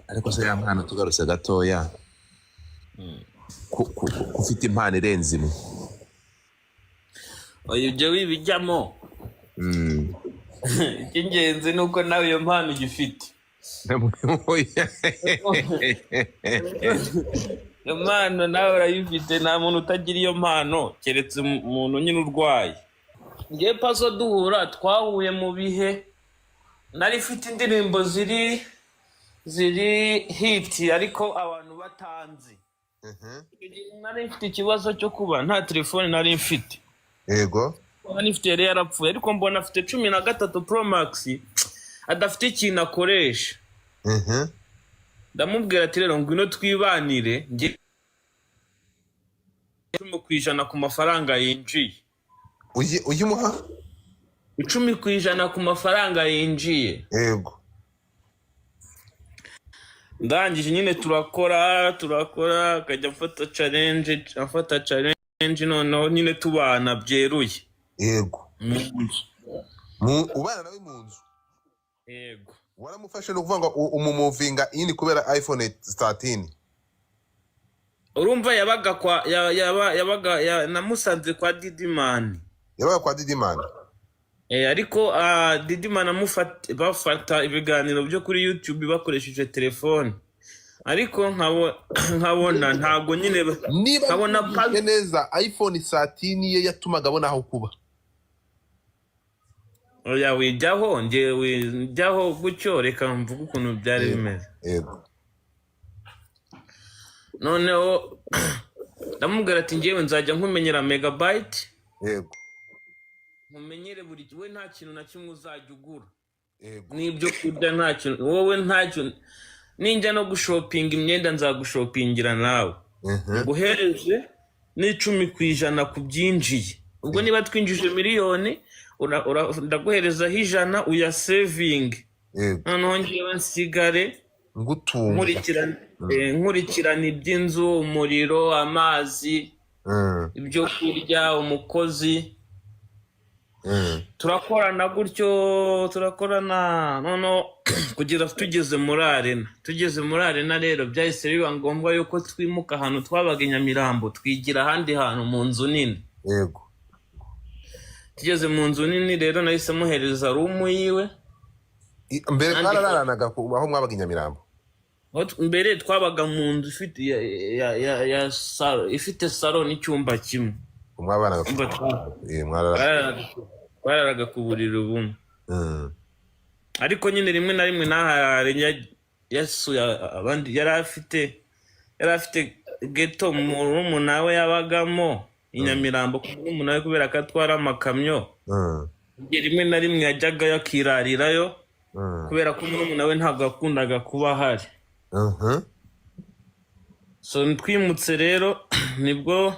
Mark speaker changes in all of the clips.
Speaker 1: ariko se ya mpano tugarutse gatoya ufite impano irenze imwe.
Speaker 2: Oya ibyo wibijyamo. Icy'ingenzi ni uko nawe iyo mpano ugifite. Iyo mpano nawe urayifite, nta muntu utagira iyo mpano keretse umuntu nyine urwaye. Ngiye Pazo duhura twahuye mu bihe nari mfite indirimbo ziri hiti ariko abantu batanzi. Nari mfite ikibazo cyo kuba nta telefone nari mfite.
Speaker 1: Yego.
Speaker 2: Nari mfite yari yarapfuye ariko mbona afite 13 Pro Max adafite ikintu akoresha. Ndamubwira ati rero ngwino twibanire nge 10% ku mafaranga yinjiye.
Speaker 1: Uyimuha
Speaker 2: 10% ku mafaranga yinjiye.
Speaker 1: Yego.
Speaker 2: Ndangije nyine turakora akajya afata challenge noneho nyine tubana byeruye.
Speaker 1: Yego. Ubana nawe mu nzu.
Speaker 2: Yego.
Speaker 1: Waramufashe no kuvuga ngo umumuvinga ini kubera iPhone 13.
Speaker 2: Urumva yabaga namusanze kwa Didimani.
Speaker 1: Yabaga kwa Didimani.
Speaker 2: Ariko Didimani bafata ibiganiro byo kuri YouTube bakoresheje telefone. Ariko nkabona ntago nyine nkabona
Speaker 1: neza iPhone 13 ye yatumaga abona aho kuba.
Speaker 2: Oya wijyaho wijyaho gucyo reka mvuga ukuntu byari bimeze.
Speaker 1: Yego.
Speaker 2: Noneho ndamubwira ati ngewe nzajya nkumenyera megabyte.
Speaker 1: Yego.
Speaker 2: Nkumenyere buri we nta kintu na kimwe uzajya ugura.
Speaker 1: Yego.
Speaker 2: Nibyo kurya nta kintu wowe ntacyo ninjya no gushopinga imyenda nzagushopingira nawe. Guhereze ni 10% ku byinjiye. Ubwo niba twinjije miliyoni ndaguhereza 100 uya saving. Noneho ngewe nsigare nkurikirana iby'inzu, umuriro, amazi, ibyo kurya, umukozi. Turakorana gutyo turakorana noneho kugira tugeze muri arena rero byahise biba ngombwa yuko twimuka ahantu twabaga Nyamirambo twigira ahandi hantu mu nzu nini.
Speaker 1: Yego.
Speaker 2: Tugeze mu nzu nini rero nahise muhereza room yiwe.
Speaker 1: Mbere twararanaga aho mwabaga Nyamirambo.
Speaker 2: Mbere twabaga mu nzu ifite salon n'icyumba kimwe.
Speaker 1: Mwabanaga
Speaker 2: bararaga ku buriri bumwe. Ariko nyine rimwe na rimwe nahare Yesu abandi yari afite ghetto mu nawe yabagamo Inyamirambo mu nawe kubera ko atwara amakamyo. Rimwe na rimwe yajyaga yakirarirayo kubera ko mu nawe ntabwo akundaga kuba ahari. So twimutse rero nibwo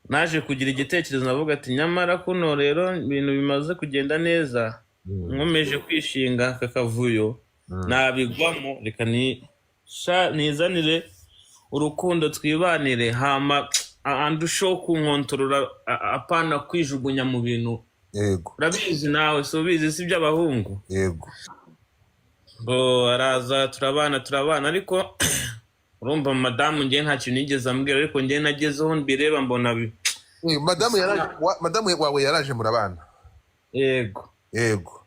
Speaker 2: naje kugira igitekerezo navuga ati nyamara kuno rero ibintu bimaze kugenda neza nkomeje kwishinga kakavuyo nabigwamo reka nizanire urukundo twibanire hama andusho kunkontorora apana kwijugunya mu bintu.
Speaker 1: Yego.
Speaker 2: Urabizi nawe so bizi si by'abahungu.
Speaker 1: Yego.
Speaker 2: Araza turabana ariko urumva madamu ngiye nta kintu nigeze ambwira ariko ngiye nagezeho mbireba mbona
Speaker 1: madamu wawe yaraje murabana.
Speaker 2: Yego.
Speaker 1: Yego.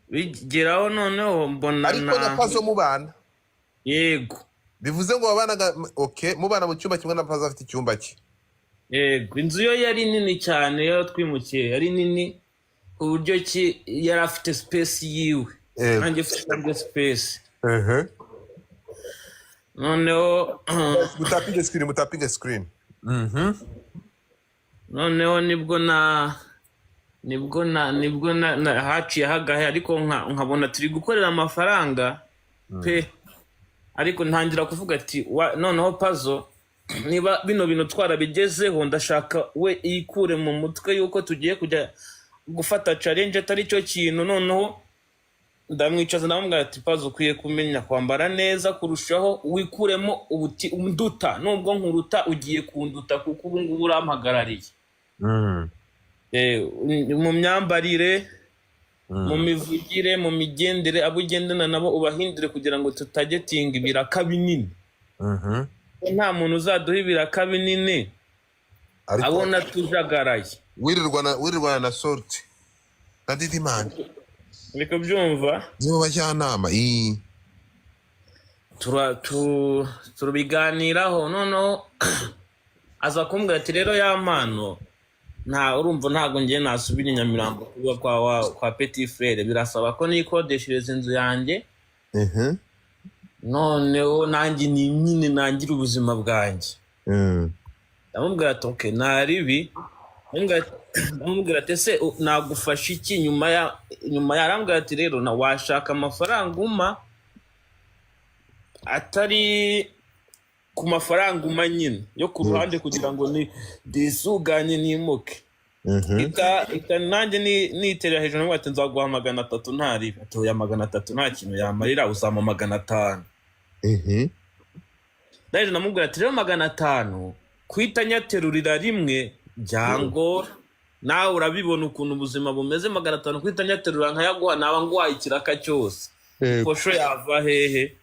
Speaker 2: Bigeraho noneho mbona
Speaker 1: ariko na Pazo mubana.
Speaker 2: Yego.
Speaker 1: Bivuze ngo wabanaga mubana mu cyumba kimwe na Pazo afite icyumba cye.
Speaker 2: Yego. Inzu yo yari nini cyane yo twimukiye yari nini uburyo ki yari afite space yiwe. Nanjye mfite space. Noneho
Speaker 1: mutapinge screen.
Speaker 2: Noneho nibwo haciye hagahe ariko nkabona turi gukorera amafaranga pe. Ariko ntangira kuvuga ati noneho Pazo niba bino bintu twarabigezeho ndashaka we ikure mu mutwe yuko tugiye kujya gufata challenge atari cyo kintu. Noneho ndamwicaza ndamubwira ati Pazo ukwiye kumenya kwambara neza kurushaho wikuremo unduta nubwo nkuruta ugiye kunduta kuko ubu ngubu urampagarariye. Mu myambarire mu mivugire mu migendere abo ugendana nabo ubahindure kugira ngo tutagetinga ibiraka binini. Nta muntu uzaduha ibiraka binini abona tujagaraye
Speaker 1: wirirwana na sorti na Didimani
Speaker 2: ariko byumva
Speaker 1: nibo bajyanama
Speaker 2: turabiganiraho noneho aza kumbwira ati rero ya mpano urumva ntabwo ngiye nasubira i Nyamirambo kuba kwa Petit Frere, birasaba ko nikodeshereza inzu yanjye noneho nanjye nyine nangira ubuzima bwanjye. ndamubwira ati okay naribi ndamubwira ati ese nagufasha iki nyuma yarambwira ati rero na washaka amafaranga uma atari ku mafaranga uma nyine yo ku ruhande kugira ngo disuganye nimuke. nanjye niterera hejuru ngo ati nzaguha 300 ntaribi. ati oya 300 nta kintu yamarira uzama 500. ndaje namubwira ati rero 500 kwita nyaterurira rimwe byangora nawe urabibona ukuntu ubuzima bumeze. 500 kwita nyaterurira nkayaguha naba ngwaye ikiraka cyose kosho yava hehe.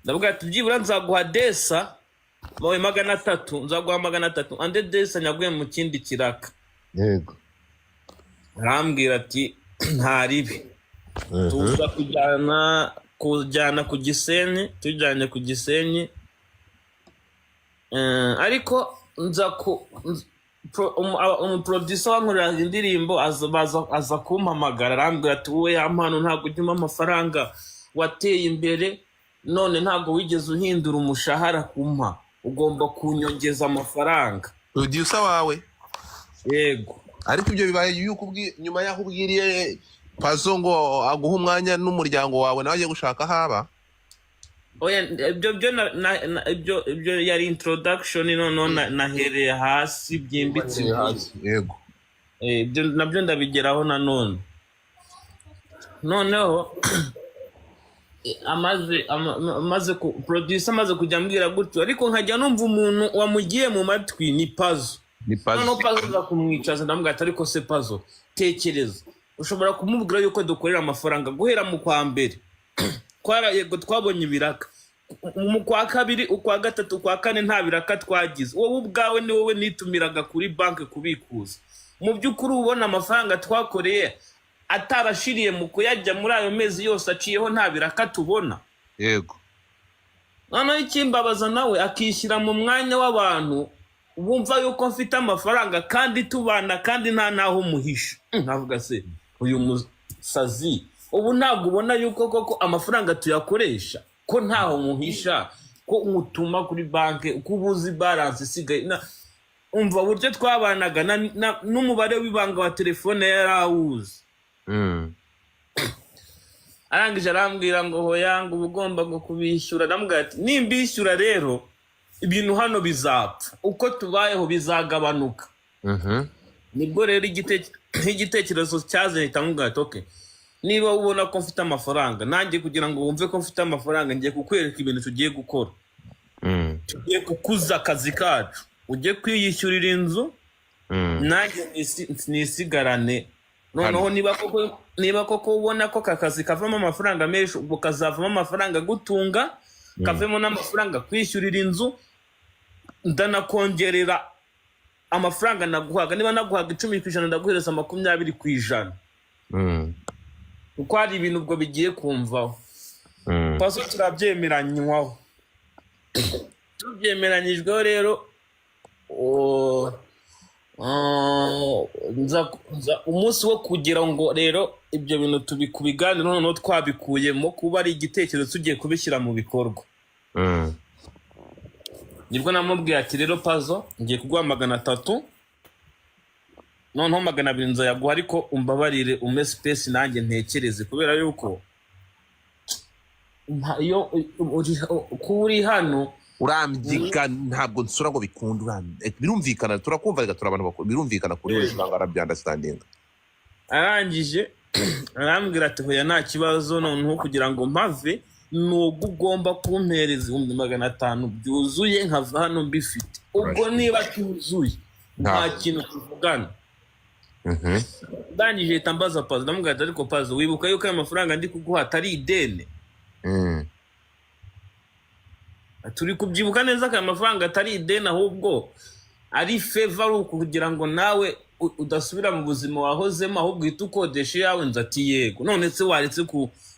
Speaker 2: ndavuga ati byibura nzaguha desa mawe 300 nzaguha 300 ande desa nyaguye mu kindi kiraka.
Speaker 1: Yego
Speaker 2: arambwira ati ntaribi tuza kujyana ku Gisenyi. tujyanye ku Gisenyi ariko umuproducer wankorera indirimbo aza kumpamagara arambwira ati wowe ya mpano ntabwo ujyuma amafaranga wateye imbere none ntabwo wigeze uhindura umushahara kumpa ugomba kunyongeza amafaranga.
Speaker 1: producer wawe?
Speaker 2: Yego.
Speaker 1: ariko ibyo bibaye nyuma yaho ubwiriye Pazo ngo aguha umwanya n'umuryango wawe nawe agiye gushaka haba?
Speaker 2: Oya ibyo yari introduction none nahereye hasi byimbitse.
Speaker 1: Yego.
Speaker 2: Ibyo nabyo ndabigeraho nanone. noneho amaze producer amaze kujya ambwira gutyo ariko nkajya numva umuntu wamugiye mu matwi ni Pazo. Noneho Pazo za kumwicaza ndamubwira ati ariko se Pazo tekereza ushobora kumubwira yuko dukorera amafaranga guhera mu kwa mbere yego twabonye ibiraka mu kwa kabiri ukwa gatatu ukwa kane nta biraka twagize wowe ubwawe ni wowe nitumiraga kuri banki kubikuza mu by'ukuri ubona amafaranga twakoreye atarashiriye mu kuyajya muri ayo mezi yose aciyeho nta biraka tubona.
Speaker 1: Yego.
Speaker 2: noneho ikimbabaza nawe akishyira mu mwanya w'abantu bumva yuko mfite amafaranga kandi tubana kandi nta naho muhisha. nkavuga se uyu musazi ubu ntabwo ubona yuko koko amafaranga tuyakoresha ko ntaho muhisha ko umutuma kuri banki uko ubuzi balance isigaye umva uburyo twabanaga n'umubare w'ibanga wa telefone yarawuzi. arangije arambwira ngo hoya ngo ugomba kubishyura. ndamubwira ati nimbishyura rero ibintu hano bizapfa uko tubayeho bizagabanuka. nibwo rero igitekerezo cyaze ndamubwira ati okay niba ubona ko mfite amafaranga nanjye kugira ngo wumve ko mfite amafaranga ngiye kukwereka ibintu tugiye gukora. tugiye kukuza akazi kacu ujye kwiyishyurira inzu nanjye nisigarane. noneho niba koko ubona ko kakazi kavamo amafaranga menshi ubwo kazavamo amafaranga gutunga kavemo n'amafaranga kwishyurira inzu ndanakongerera amafaranga naguhaga. niba naguhaga 10% ndaguhereza 20%. kuko hari ibintu ubwo bigiye kumvaho. Pazo turabyemeranywaho. tubyemeranyijweho rero umunsi wo kugira ngo rero ibyo bintu tubikubiganira noneho twabikuyemo kuba ari igitekerezo tugiye kubishyira mu bikorwa. nibwo namubwiye ati rero Pazo ngiye kuguha 300 noneho 200 nzayaguha ariko umbabarire ume space nanjye ntekereze kubera yuko iyo kuri hano
Speaker 1: urambyiga ntabwo nsura ngo bikunda birumvikana turakumva rega turabana bakuru birumvikana kuri wese bangara byandastanding.
Speaker 2: arangije arambwira ati hoya nta kibazo noneho kugira ngo mpave nugo ugomba kumpereza 500 byuzuye nkava hano mbifite ubwo niba cyuzuye nta kintu tuvugana. ndangije hita mbaza Pazo ndamubwira ati ariko Pazo wibuka yuko ayo mafaranga ndi kuguha atari ideni turi kubyibuka neza ko ayo mafaranga atari ideni ahubwo ari favor kugira ngo nawe udasubira mu buzima wahozemo ahubwo uhita ukodesha yawe nza ati yego none se waretse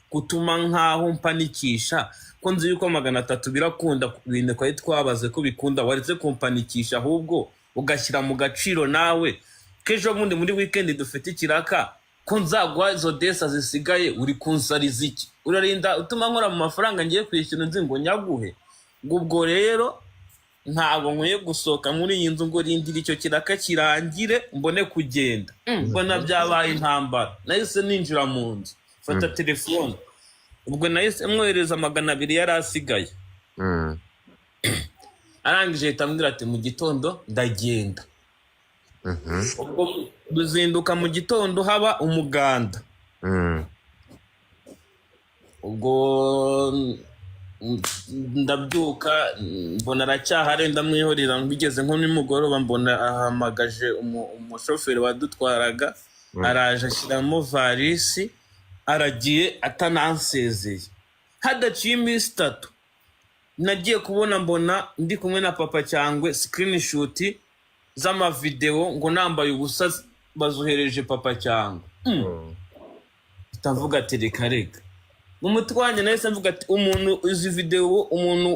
Speaker 2: kutuma nkaho mpanikisha ko nzi yuko 300 birakunda ibintu kwa twabaze ko bikunda waretse kumpanikisha ahubwo ugashyira mu gaciro nawe kejo bundi muri weekend dufite ikiraka ko nzagwa izo desa zisigaye uri kunsariza iki urarinda utuma nkora mu mafaranga ngiye kwishyura nzi ngo nyaguhe ubwo rero ntabwo nkwiye gusohoka muri iyi nzu ngo rindira icyo kiraka kirangire mbone kugenda mbona byabaye intambara nahise ninjira mu nzu fata telefone ubwo nahise mwohereza 200 yari asigaye arangije itambwira ati mu gitondo ndagenda ubwo duzinduka mu gitondo haba umuganda ubwo ndabyuka mbona aracyahari ndamwihorera ngigeze nko nimugoroba mbona ahamagaje umushoferi wadutwaraga araje ashyiramo varisi aragiye atanansezeye hadaciye iminsi 3 nagiye kubona mbona ndi kumwe na papa cyangwe screenshot z'amavideo ngo nambaye ubusa bazuhereje papa cyangwe itavuga ati reka mu mutwanye nahise mvuga ati umuntu izi video umuntu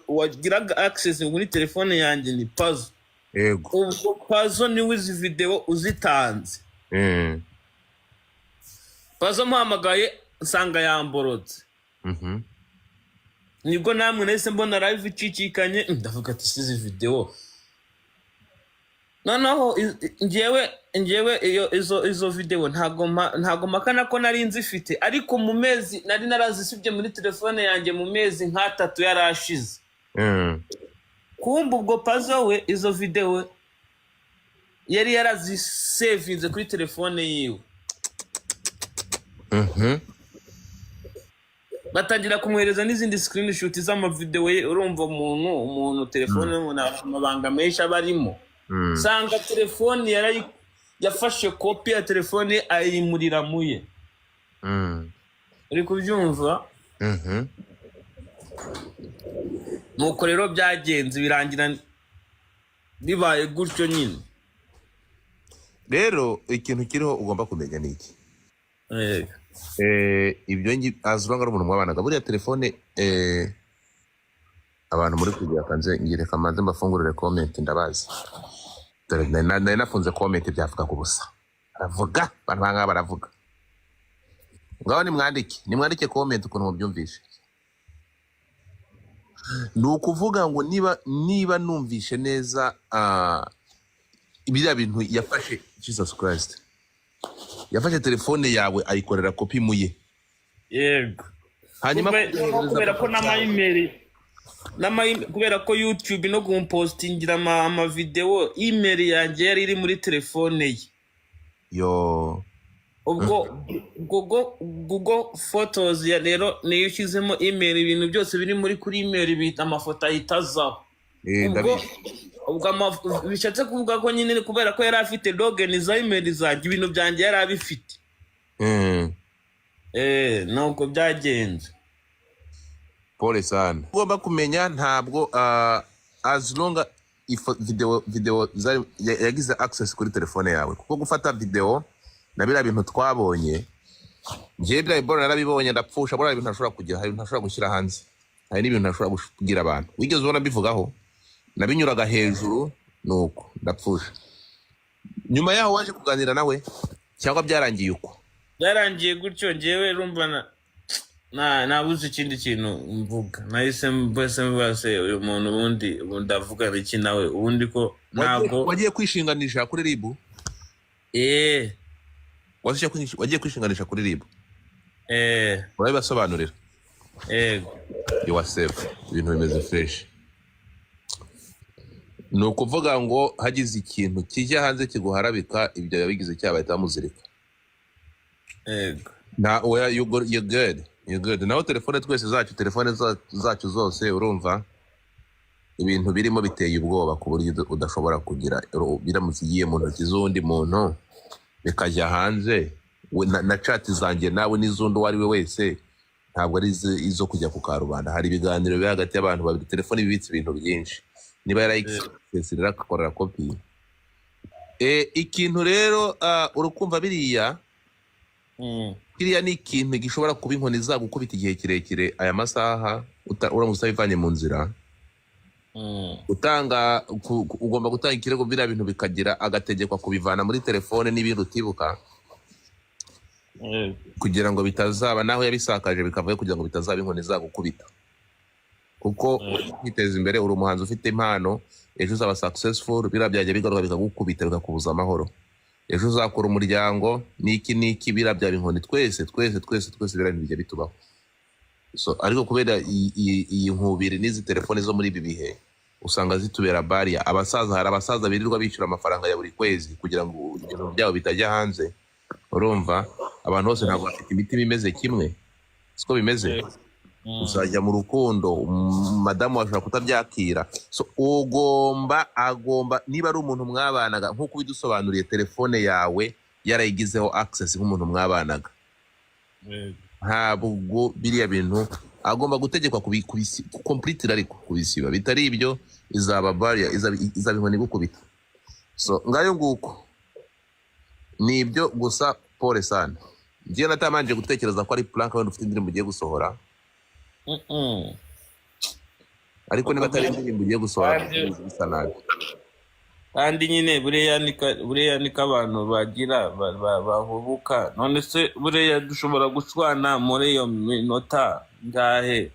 Speaker 2: wagiraga access muri telefone yanjye ni Pazo
Speaker 1: yego
Speaker 2: ubwo Pazo ni wizi video uzitanze Pazo muhamagaye nsanga yamborotse nibwo namwe nahise mbona live icikikanye ndavuga ati sizi video noneho njyewe izo video ntago makana ko nari nzifite ariko mu mezi nari narazisibye muri telefone yanjye mu mezi nka 3 yarashize kumba ubwo Pazo we izo video yari yarazisevinze kuri telefone yiwe batangira kumwereza n'izindi screenshot z'amavideo ye urumva umuntu telefone y'umuntu amabanga menshi abarimo sanga telefone yafashe copy ya telefone ayimurira muye uri kubyumva nuko rero byagenze birangira bibaye gutyo nyine
Speaker 1: rero ikintu kiriho ugomba kumenya niki ibyo azuranga ari umuntu mwabanaga buriya telefone abantu muri kugira kanze ngireka manze mbafungurire comment ndabazi nari nafunze comment byavuga ku busa aravuga abantu banga baravuga ngaho nimwandike comment ukuntu mubyumvishe nukuvuga ngo niba numvishe neza ibiriya bintu yafashe Jesus Christ yafashe telefone yawe ayikorera kopi muye
Speaker 2: yego
Speaker 1: hanyuma
Speaker 2: kubera ko kubera ko YouTube no gumpostingira ama video email yanjye yari iri muri telefone ye
Speaker 1: yo
Speaker 2: ubwo Google Photos ya rero niyo ushyizemo email ibintu byose biri muri kuri email bita amafoto ahitazaho ubwo bishatse kuvuga ko nyine kubera ko yari afite login za email zanjye ibintu byanjye yari abifite nuko byagenze
Speaker 1: pole sana ugomba kumenya ntabwo as long video yagize access kuri telefone yawe kuko gufata video na bira bintu twabonye ngiye bya ibora narabibonye ndapfusha bora ibintu ntashobora kugira hari ntashobora gushyira hanze hari n'ibintu ntashobora kugira abantu wigeze ubona bivugaho nabinyuraga hejuru nuko ndapfusha nyuma yaho waje kuganira nawe cyangwa byarangiye uko
Speaker 2: byarangiye gutyo ngewe rumva nabuze ikindi kintu mvuga nahise mbese uyu muntu ubundi avuga iki nawe ubundi ko ntabwo
Speaker 1: wagiye kwishinganisha kuri RIB wagiye kwishinganisha kuri RIB urabibasobanurira you are safe ibintu bimeze fresh ni ukuvuga ngo hagize ikintu kijya hanze kiguharabika ibyo yabigize cyabahita bamuzirika na you're good naho telefone twese zacu zose urumva ibintu birimo biteye ubwoba ku buryo udashobora kugira biramutse igiye mu ntoki z'undi muntu bikajya hanze na chat zanjye nawe n'izundi uwo ari we wese ntabwo ari izo kujya ku karubanda. Hari ibiganiro biri hagati y'abantu babiri, telefone ibitse ibintu byinshi, niba yarayikesera akakorera kopi. Ikintu rero urukumva biriya ni ikintu gishobora kuba inkoni zagukubita igihe kirekire. Aya masaha uramutse ubivanye mu nzira, ugomba gutanga ikirego, biriya bintu bikagira agategekwa kubivana muri telefone n'ibindi utibuka, kugira ngo bitazaba naho yabisakaje bikavuye, kugira ngo bitazaba inkoni zagukubita. Kuko kwiteza imbere, uri umuhanzi ufite impano, ejo uzaba successful, biriya byajya bigaruka bikagukubita bikakubuza amahoro. Ejo uzakora umuryango n'iki biriya byaba inkoni. Twese biriya bijya bitubaho. So ariko kubera iyi nkubiri n'izi telefone zo muri ibi bihe usanga zitubera baria. Hari abasaza birirwa bishyura amafaranga ya buri kwezi kugira ngo ibintu byabo bitajya hanze. Urumva abantu bose ntabwo bafite imitima imeze kimwe, siko bimeze. Uzajya mu rukundo, madamu ashobora kutabyakira. So agomba niba ari umuntu mwabanaga, nk'uko bidusobanuriye, telefone yawe yarayigizeho access nk'umuntu mwabanaga, ntabwo biriya bintu agomba gutegekwa completely, ariko kubisiba bitari ibyo izaba baria, izaba inkoni gukubita. So ngayo nguko nibyo gusa. Pole sana, ngiye natamanje gutekereza ko ari plank wenda ufite indirimbo ugiye gusohora, ariko niba atari indirimbo ugiye gusohora bisa nabi.
Speaker 2: Kandi nyine buriya niko abantu bagira bahubuka. None se buriya dushobora gushwana muri iyo minota ngahe,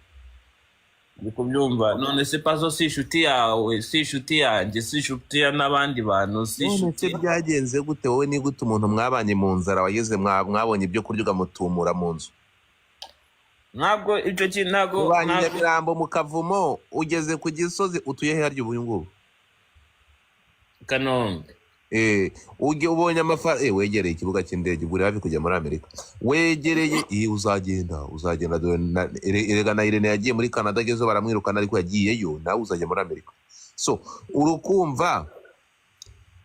Speaker 2: ndi kubyumva. None se Pazo si inshuti yawe, si inshuti yanjye, si inshuti ya n'abandi bantu, si inshuti.
Speaker 1: None byagenze gute wowe? Ni gute umuntu mwabanye mu nzara wageze mwabonye ibyo kurya ugamutumura mu nzu?
Speaker 2: Ntabwo icyo kintu ntabwo
Speaker 1: Nyamirambo mu Kavumo, ugeze ku Gisozi, utuye he harya ubu ngubu?
Speaker 2: Kanombe.
Speaker 1: Ubonye amafaranga, wegereye ikibuga cy'indege, uri hafi kujya muri Amerika, wegereye, uzagenda erega na Irene yagiye muri Canada, agezeho baramwirukana, ariko yagiyeyo, nawe uzajya muri Amerika. So urukumva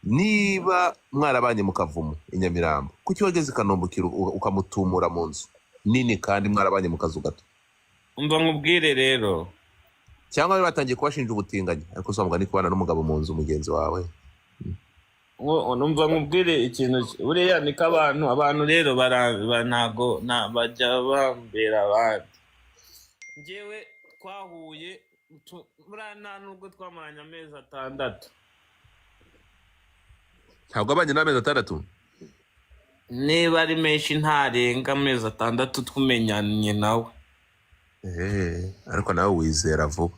Speaker 1: niba mwarabanye mu Kavumo i Nyamirambo, kuki wageze Kanombe ukamutumura mu nzu nini kandi mwarabanye mu kazu gato?
Speaker 2: Umva nkubwire rero,
Speaker 1: cyangwa batangiye kubashinja ubutinganyi, ariko usanga ni kubana n'umugabo mu nzu mugenzi wawe.
Speaker 2: Numva nkubwire ikintu, buriya niko abantu rero ntago bajya bambera abandi. Njyewe twahuye buriya nubwo twamaranye amezi 6.
Speaker 1: Ntabwo abanye n'amezi 6?
Speaker 2: Niba ari menshi ntarenga amezi 6 tumenyanye nawe.
Speaker 1: Ariko nawe wizera vuba.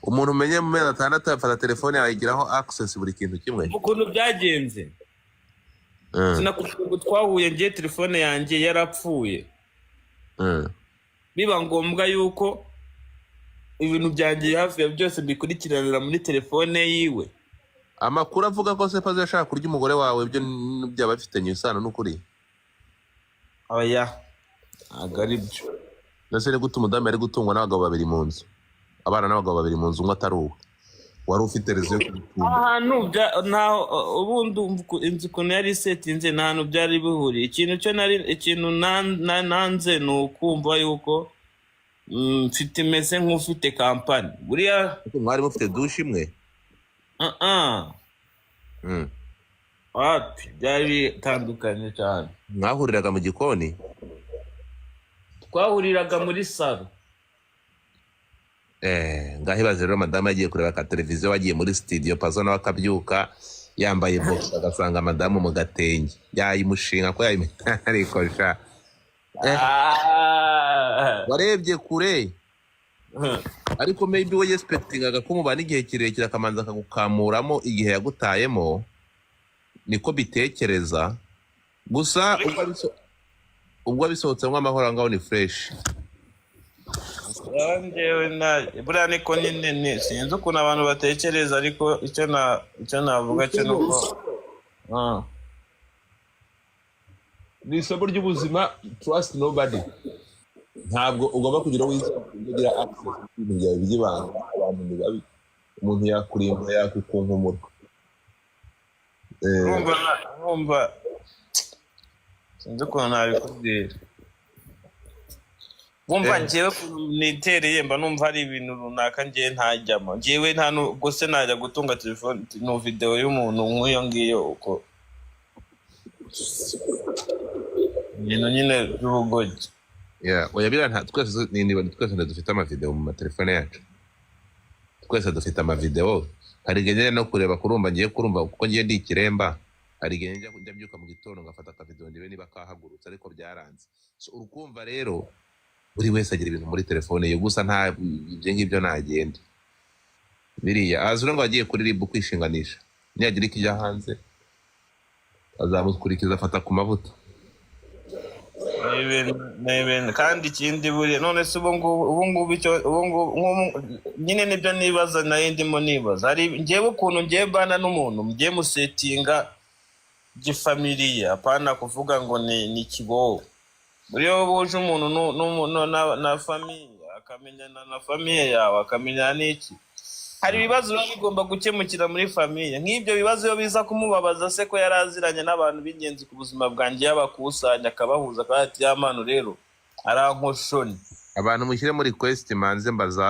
Speaker 1: Umuntu umenye mu mezi 6 afata telefone ayigiraho access buri kintu kimwe.
Speaker 2: Ukuntu byagenze, sinakubwira ngo twahuye, ngiye telefone yanjye yarapfuye, biba ngombwa yuko ibintu byanjye hafi ya byose bikurikiranira muri telefone yiwe.
Speaker 1: Amakuru avuga ko se Pazo yashaka kurya umugore wawe, ibyo byaba bifitanye isano n'ukuri?
Speaker 2: Oya, ntabwo ari byo.
Speaker 1: Nase ni gute umudamu yari gutungwa n'abagabo 2 mu nzu, abana n'abagabo 2 mu nzu, umwe atari uwe? Wari ufite rezo yo kubitunga
Speaker 2: ahantu ubundi inzu ukuntu yari setinze nta hantu byari bihuriye. Ikintu nanze ni ukumva yuko mfite meze nk'ufite kampani. Buriya
Speaker 1: mwari mufite dushe imwe?
Speaker 2: Wapi, byari bitandukanye cyane.
Speaker 1: Mwahuriraga mu gikoni?
Speaker 2: Twahuriraga muri salo.
Speaker 1: Ngahibaze rero madamu yagiye kureba ka televiziyo, wagiye muri studio, Pazo nawe akabyuka yambaye box, agasanga madamu mu gatenge, yayimushinga ko ariko sha warebye kure. Ariko maybe we expectingaga ko mubana igihe kirekire, akamanza akagukamuramo igihe yagutayemo, niko bitekereza. Gusa ubwo bisohotsemo amahoro ngaho ni fresh.
Speaker 2: Buriya niko nyine sinzi ukuntu abantu batekereza, ariko icyo navuga cyo nuko
Speaker 1: ni isomo ry'ubuzima. Trust nobody. Ntabwo ugomba kugira wigira access ibintu byawe by'ibanga. Abantu ni babi, umuntu yakurimba yakukunkumura.
Speaker 2: Numva sinzi ukuntu nabikubwira. Wumva njyewe nitereye mba numva hari ibintu runaka njyewe ntajyamo. Njyewe nta nubwo se najya gutunga telefone no video y'umuntu nk'uyo ngiyo uko ibintu nyine by'ubugogi.
Speaker 1: oya biriya twese twese dufite amavideo mu matelefone yacu, twese dufite amavideo. Hari igihe njya no kureba kurumva, ngiye kurumva kuko ngiye ndi ikiremba, hari igihe njya mbyuka mu gitondo ngafata akavideo ndebe niba kahagurutse ariko byaranze. So urukumva rero buri wese agira ibintu muri telefone ye, gusa nta ibyo ngibyo nagenda biriya azura ngo agiye kuri RIB kwishinganisha, niyagira ikijya hanze azamukurikiza afata ku mavuta.
Speaker 2: Neben kandi ikindi buriya none se ubu ngubu nyine nibyo nibaza nayo ndimo nibaza. Hari njyewe ukuntu ngiye bana n'umuntu ngiye musetinga gifamiliye, apana kuvuga ngo ni kiboho. Buriya buje umuntu na famiye akamenyana na famiye yawe akamenya n'iki, hari ibibazo biba bigomba gukemukira muri famiye. Nk'ibyo bibazo iyo biza kumubabaza se ko yaraziranye n'abantu b'ingenzi ku buzima bwanjye, yabakusanya akabahuza akabati y'amano rero arankoshoni.
Speaker 1: Abantu mushyire muri request manze mbaza